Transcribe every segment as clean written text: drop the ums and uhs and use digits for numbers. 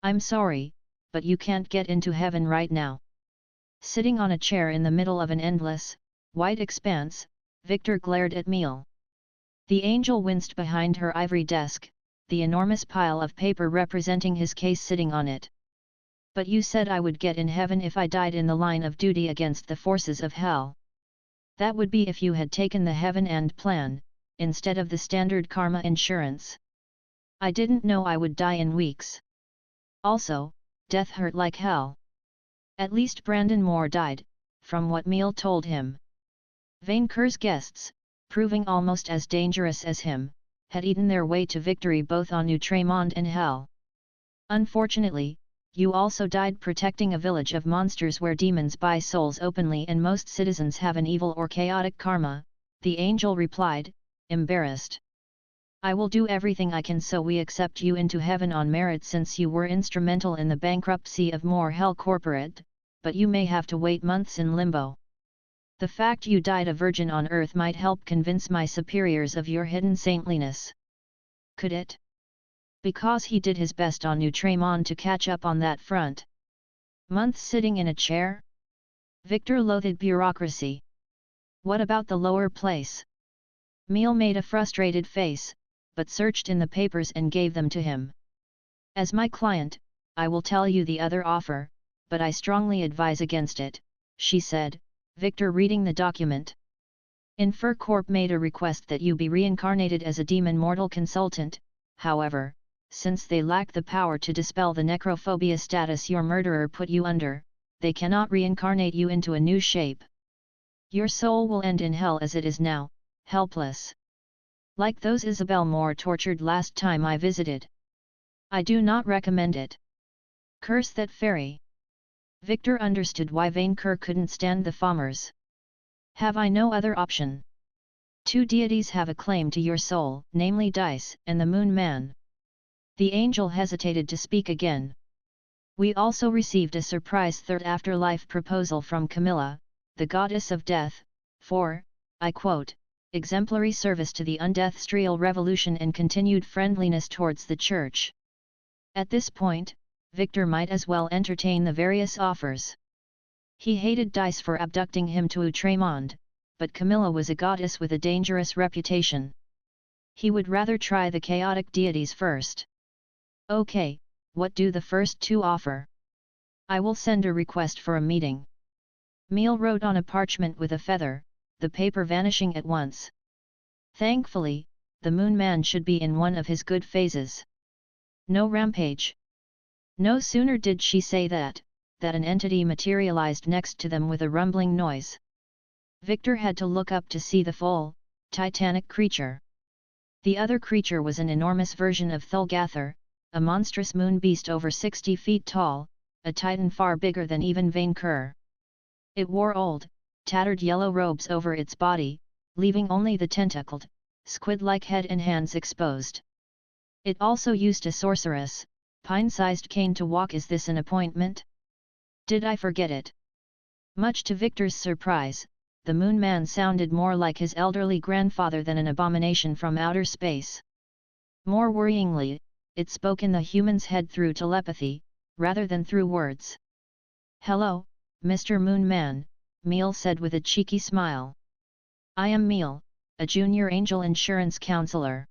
I'm sorry, but you can't get into heaven right now. Sitting on a chair in the middle of an endless, white expanse, Victor glared at Meal. The angel winced behind her ivory desk, the enormous pile of paper representing his case sitting on it. But you said I would get in heaven if I died in the line of duty against the forces of hell. That would be if you had taken the heaven end plan, instead of the standard karma insurance. I didn't know I would die in weeks. Also, death hurt like hell. At least Brandon Moore died, from what Meal told him. Vainqueur's guests, proving almost as dangerous as him, had eaten their way to victory both on Outremont and Hell. Unfortunately, you also died protecting a village of monsters where demons buy souls openly and most citizens have an evil or chaotic karma, the angel replied, embarrassed. I will do everything I can so we accept you into heaven on merit since you were instrumental in the bankruptcy of Moore Hell Corporate, but you may have to wait months in limbo. The fact you died a virgin on earth might help convince my superiors of your hidden saintliness. Could it? Because he did his best on Outremont to catch up on that front. Months sitting in a chair? Victor loathed bureaucracy. What about the lower place? Meal made a frustrated face, but searched in the papers and gave them to him. As my client, I will tell you the other offer, but I strongly advise against it, she said, Victor reading the document. Infer Corp made a request that you be reincarnated as a demon mortal consultant, however, since they lack the power to dispel the necrophobia status your murderer put you under, they cannot reincarnate you into a new shape. Your soul will end in hell as it is now, helpless. Like those Isabel Moore tortured last time I visited. I do not recommend it. Curse that fairy. Victor understood why Vainqueur couldn't stand the Fommers. Have I no other option? Two deities have a claim to your soul, namely Dice and the Moon Man. The angel hesitated to speak again. We also received a surprise third afterlife proposal from Camilla, the goddess of death, for, I quote, exemplary service to the undeathstrial revolution and continued friendliness towards the Church. At this point, Victor might as well entertain the various offers. He hated Dice for abducting him to Outremont, but Camilla was a goddess with a dangerous reputation. He would rather try the chaotic deities first. Okay, what do the first two offer? I will send a request for a meeting. Meal wrote on a parchment with a feather, the paper vanishing at once. Thankfully, the Moon Man should be in one of his good phases. No rampage. No sooner did she say that an entity materialized next to them with a rumbling noise. Victor had to look up to see the full, titanic creature. The other creature was an enormous version of Thulgather, a monstrous moon beast over 60 feet tall, a titan far bigger than even Vainqueur. It wore old, tattered yellow robes over its body, leaving only the tentacled, squid-like head and hands exposed. It also used a sorceress, pine-sized cane to walk. Is this an appointment? Did I forget it? Much to Victor's surprise, the Moon Man sounded more like his elderly grandfather than an abomination from outer space. More worryingly, it spoke in the human's head through telepathy, rather than through words. Hello, Mr. Moon Man, Meal said with a cheeky smile. I am Meal, a junior angel insurance counselor.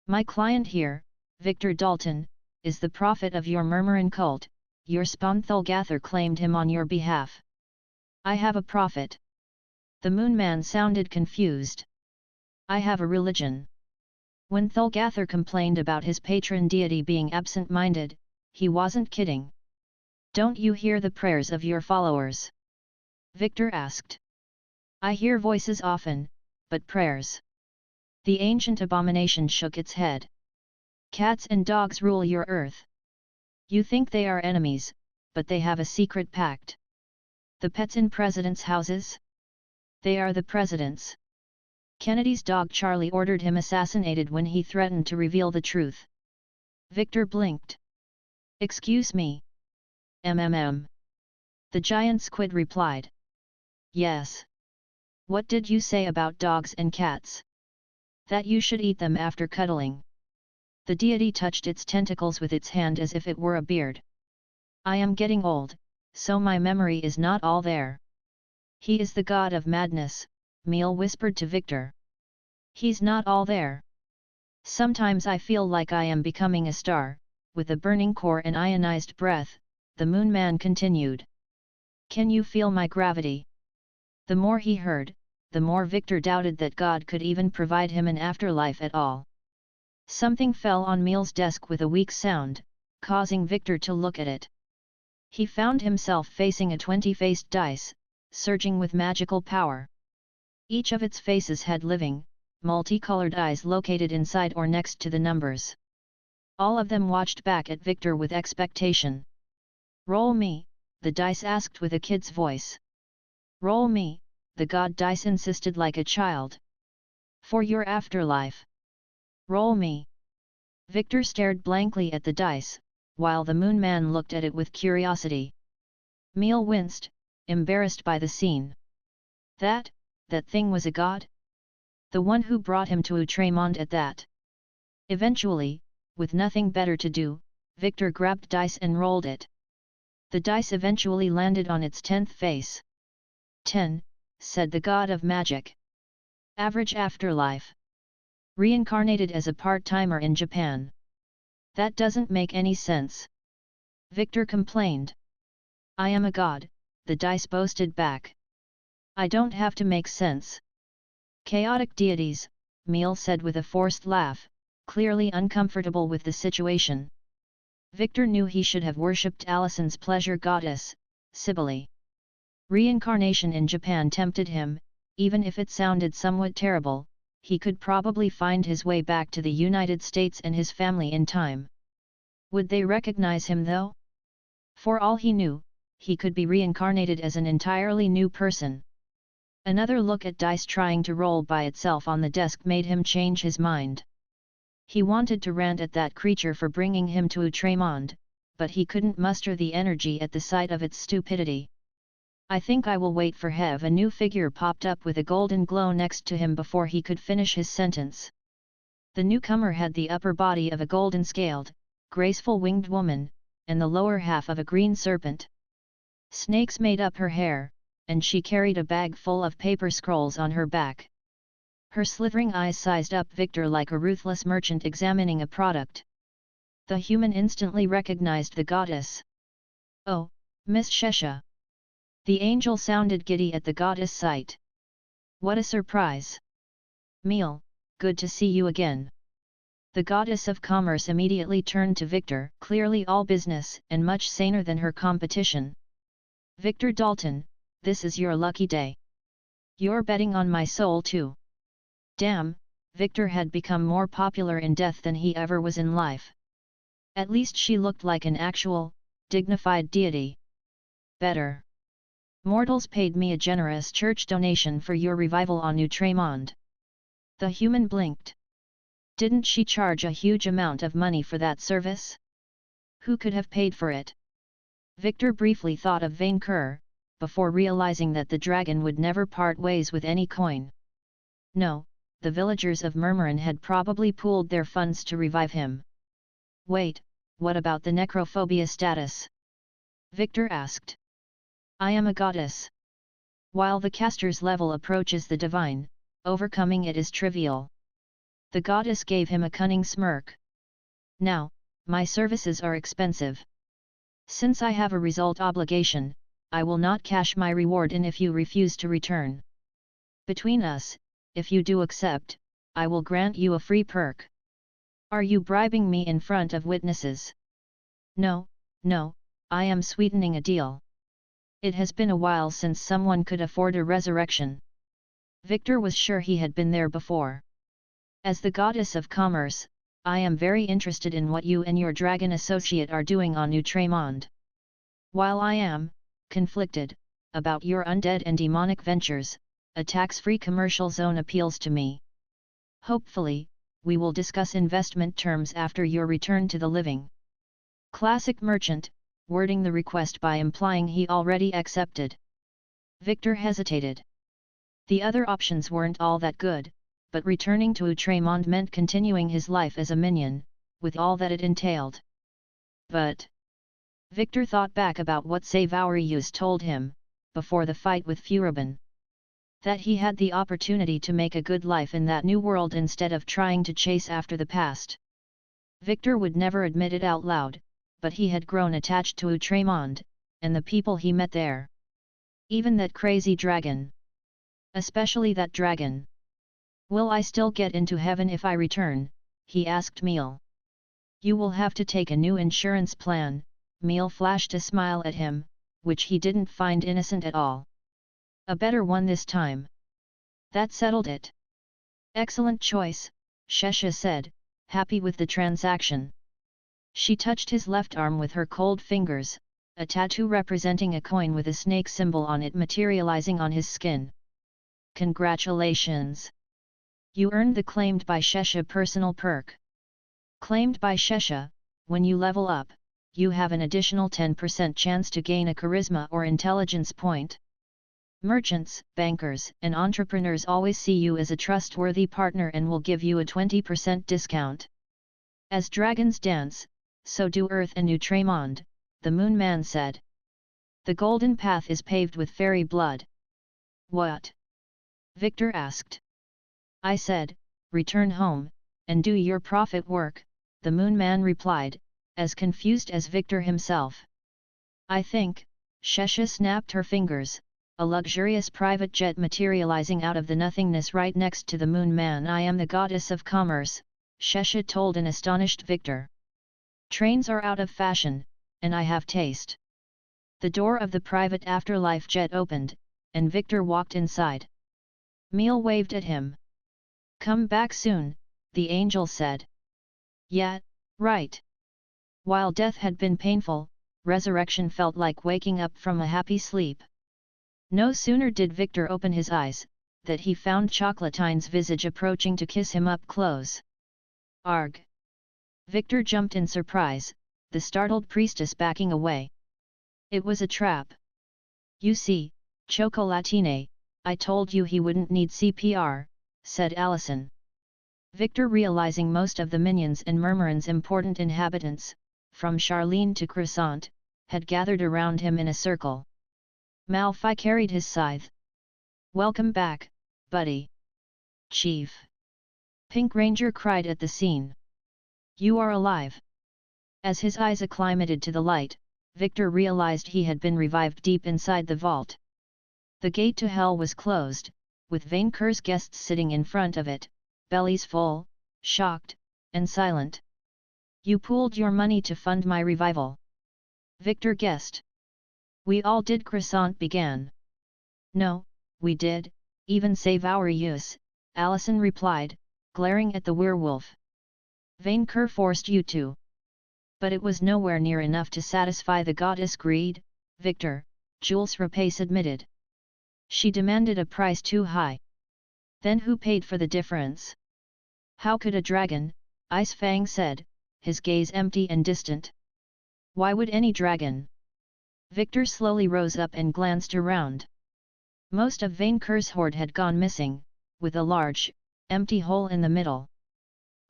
My client here, Victor Dalton, is the prophet of your Murmurin cult. Your spawn Thulgather claimed him on your behalf. I have a prophet. The Moon Man sounded confused. I have a religion. When Thulgather complained about his patron deity being absent-minded, he wasn't kidding. Don't you hear the prayers of your followers? Victor asked. I hear voices often, but prayers. The ancient abomination shook its head. Cats and dogs rule your earth. You think they are enemies, but they have a secret pact. The pets in presidents' houses? They are the president's. Kennedy's dog Charlie ordered him assassinated when he threatened to reveal the truth. Victor blinked. Excuse me. The giant squid replied. Yes. What did you say about dogs and cats? That you should eat them after cuddling. The deity touched its tentacles with its hand as if it were a beard. I am getting old, so my memory is not all there. He is the god of madness, Meal whispered to Victor. He's not all there. Sometimes I feel like I am becoming a star, with a burning core and ionized breath, the Moon Man continued. Can you feel my gravity? The more he heard, the more Victor doubted that God could even provide him an afterlife at all. Something fell on Meal's desk with a weak sound, causing Victor to look at it. He found himself facing a 20-faced dice, surging with magical power. Each of its faces had living, multicolored eyes located inside or next to the numbers. All of them watched back at Victor with expectation. Roll me, the dice asked with a kid's voice. Roll me, the god dice insisted like a child. For your afterlife. Roll me. Victor stared blankly at the dice, while the Moon Man looked at it with curiosity. Meal winced, embarrassed by the scene. That thing was a god? The one who brought him to Outremont at that. Eventually, with nothing better to do, Victor grabbed dice and rolled it. The dice eventually landed on its 10th face. 10, said the god of magic. Average afterlife. Reincarnated as a part-timer in Japan. That doesn't make any sense. Victor complained. I am a god, the dice boasted back. I don't have to make sense. Chaotic deities, Meal said with a forced laugh, clearly uncomfortable with the situation. Victor knew he should have worshipped Alison's pleasure goddess, Cybele. Reincarnation in Japan tempted him, even if it sounded somewhat terrible, he could probably find his way back to the United States and his family in time. Would they recognize him though? For all he knew, he could be reincarnated as an entirely new person. Another look at dice trying to roll by itself on the desk made him change his mind. He wanted to rant at that creature for bringing him to Outremont, but he couldn't muster the energy at the sight of its stupidity. I think I will wait for Hev. A new figure popped up with a golden glow next to him before he could finish his sentence. The newcomer had the upper body of a golden-scaled, graceful winged woman, and the lower half of a green serpent. Snakes made up her hair, and she carried a bag full of paper scrolls on her back. Her slithering eyes sized up Victor like a ruthless merchant examining a product. The human instantly recognized the goddess. Oh, Miss Shesha. The angel sounded giddy at the goddess' sight. What a surprise! Meal, good to see you again. The goddess of commerce immediately turned to Victor, clearly all business and much saner than her competition. Victor Dalton, this is your lucky day. You're betting on my soul too. Damn, Victor had become more popular in death than he ever was in life. At least she looked like an actual, dignified deity. Better. Mortals paid me a generous church donation for your revival on Outremont. The human blinked. Didn't she charge a huge amount of money for that service? Who could have paid for it? Victor briefly thought of Vainqueur, before realizing that the dragon would never part ways with any coin. No, the villagers of Murmurin had probably pooled their funds to revive him. Wait, what about the necrophobia status? Victor asked. I am a goddess. While the caster's level approaches the divine, overcoming it is trivial. The goddess gave him a cunning smirk. Now, my services are expensive. Since I have a result obligation, I will not cash my reward in if you refuse to return. Between us, if you do accept, I will grant you a free perk. Are you bribing me in front of witnesses? No, I am sweetening a deal. It has been a while since someone could afford a resurrection. Victor was sure he had been there before. As the goddess of commerce, I am very interested in what you and your dragon associate are doing on Outremont. While I am conflicted about your undead and demonic ventures, a tax-free commercial zone appeals to me. Hopefully, we will discuss investment terms after your return to the living. Classic merchant, wording the request by implying he already accepted. Victor hesitated. The other options weren't all that good, but returning to Outremont meant continuing his life as a minion, with all that it entailed. But Victor thought back about what Vainqueur told him, before the fight with Furibon. That he had the opportunity to make a good life in that new world instead of trying to chase after the past. Victor would never admit it out loud, but he had grown attached to Outremont, and the people he met there. Even that crazy dragon. Especially that dragon. "Will I still get into heaven if I return?" he asked Miel. "You will have to take a new insurance plan." Miel flashed a smile at him, which he didn't find innocent at all. "A better one this time." That settled it. "Excellent choice," Shesha said, happy with the transaction. She touched his left arm with her cold fingers, a tattoo representing a coin with a snake symbol on it materializing on his skin. "Congratulations! You earned the Claimed by Shesha personal perk. Claimed by Shesha, when you level up, you have an additional 10% chance to gain a charisma or intelligence point. Merchants, bankers, and entrepreneurs always see you as a trustworthy partner and will give you a 20% discount. As dragons dance, so do Earth and Outremont," the Moon Man said. "The golden path is paved with fairy blood." "What?" Victor asked. "I said, return home, and do your prophet work," the Moon Man replied, as confused as Victor himself. "I think," Shesha snapped her fingers, a luxurious private jet materializing out of the nothingness right next to the Moon Man. "I am the goddess of commerce," Shesha told an astonished Victor. "Trains are out of fashion, and I have taste." The door of the private afterlife jet opened, and Victor walked inside. Miel waved at him. "Come back soon," the angel said. "Yeah, right." While death had been painful, resurrection felt like waking up from a happy sleep. No sooner did Victor open his eyes, that he found Chocolatine's visage approaching to kiss him up close. "Arg!" Victor jumped in surprise, the startled priestess backing away. It was a trap. "You see, Chocolatine, I told you he wouldn't need CPR," said Allison. Victor, realizing most of the minions and Murmurins' important inhabitants, from Charlene to Croissant, had gathered around him in a circle. Malphite carried his scythe. "Welcome back, buddy." "Chief!" Pink Ranger cried at the scene. "You are alive!" As his eyes acclimated to the light, Victor realized he had been revived deep inside the vault. The gate to hell was closed, with Vainqueur's guests sitting in front of it, bellies full, shocked, and silent. "You pooled your money to fund my revival?" Victor guessed. "We all did," Croissant began. "No, we did, even Vainqueur," Allison replied, glaring at the werewolf. "Vainqueur forced you to." "But it was nowhere near enough to satisfy the goddess' greed, Victor," Jules Rapace admitted. "She demanded a price too high." "Then who paid for the difference?" "How could a dragon?" Ice Fang said, his gaze empty and distant. "Why would any dragon?" Victor slowly rose up and glanced around. Most of Vainqueur's hoard had gone missing, with a large, empty hole in the middle.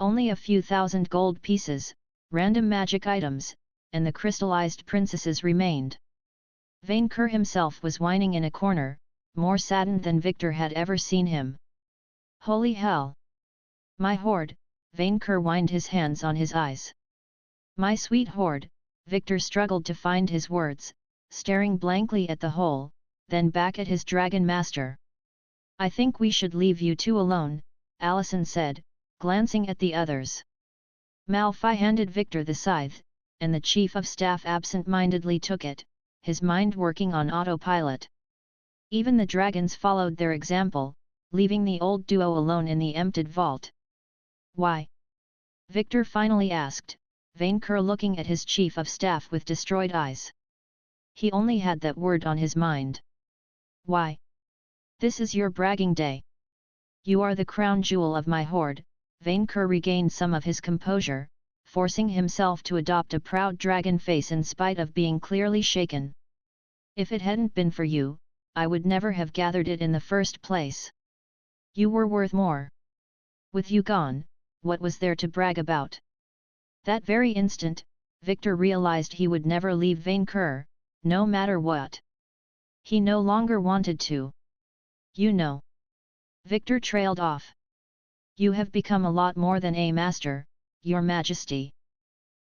Only a few thousand gold pieces, random magic items, and the crystallized princesses remained. Vainqueur himself was whining in a corner, more saddened than Victor had ever seen him. "Holy hell! My hoard!" Vainqueur whined, his hands on his eyes. "My sweet hoard!" Victor struggled to find his words, staring blankly at the hole, then back at his dragon master. "I think we should leave you two alone," Allison said, glancing at the others. Malphite handed Victor the scythe, and the chief of staff absent-mindedly took it, his mind working on autopilot. Even the dragons followed their example, leaving the old duo alone in the emptied vault. "Why?" Victor finally asked, Vainqueur looking at his chief of staff with destroyed eyes. He only had that word on his mind. "Why? This is your bragging day. You are the crown jewel of my hoard." Vainqueur regained some of his composure, forcing himself to adopt a proud dragon face in spite of being clearly shaken. "If it hadn't been for you, I would never have gathered it in the first place. You were worth more. With you gone, what was there to brag about?" That very instant, Victor realized he would never leave Vainqueur, no matter what. He no longer wanted to. You know. Victor trailed off. You have become a lot more than a master, your majesty.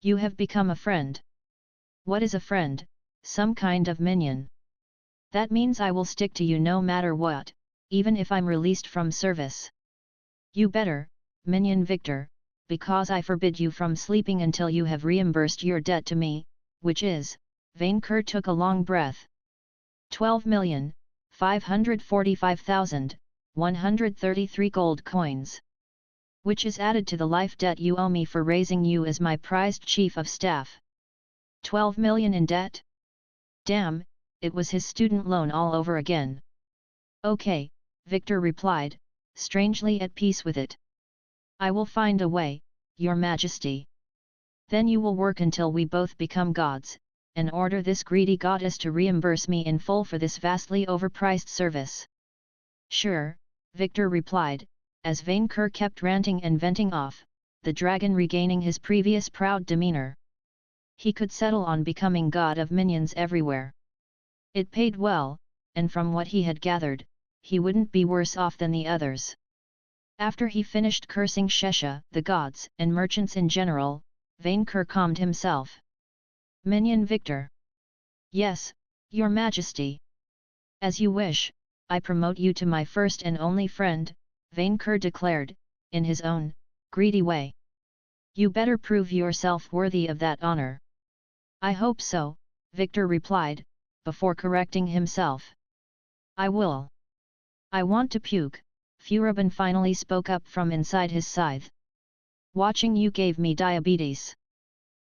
You have become a friend. What is a friend? Some kind of minion. That means I will stick to you no matter what, even if I'm released from service. You better, minion Victor, because I forbid you from sleeping until you have reimbursed your debt to me, which is, Vainqueur took a long breath. 12,545,133 gold coins. Which is added to the life debt you owe me for raising you as my prized chief of staff. 12 million in debt? Damn, it was his student loan all over again. Okay, Victor replied, strangely at peace with it. I will find a way, your majesty. Then you will work until we both become gods, and order this greedy goddess to reimburse me in full for this vastly overpriced service. Sure, Victor replied, as Vainqueur kept ranting and venting off, the dragon regaining his previous proud demeanor. He could settle on becoming god of minions everywhere. It paid well, and from what he had gathered, he wouldn't be worse off than the others. After he finished cursing Shesha, the gods and merchants in general, Vainqueur calmed himself. Minion Victor. Yes, your majesty. As you wish, I promote you to my first and only friend, Vainqueur declared, in his own, greedy way. You better prove yourself worthy of that honor. I hope so, Victor replied, before correcting himself. I will. I want to puke, Furubin finally spoke up from inside his scythe. Watching you gave me diabetes.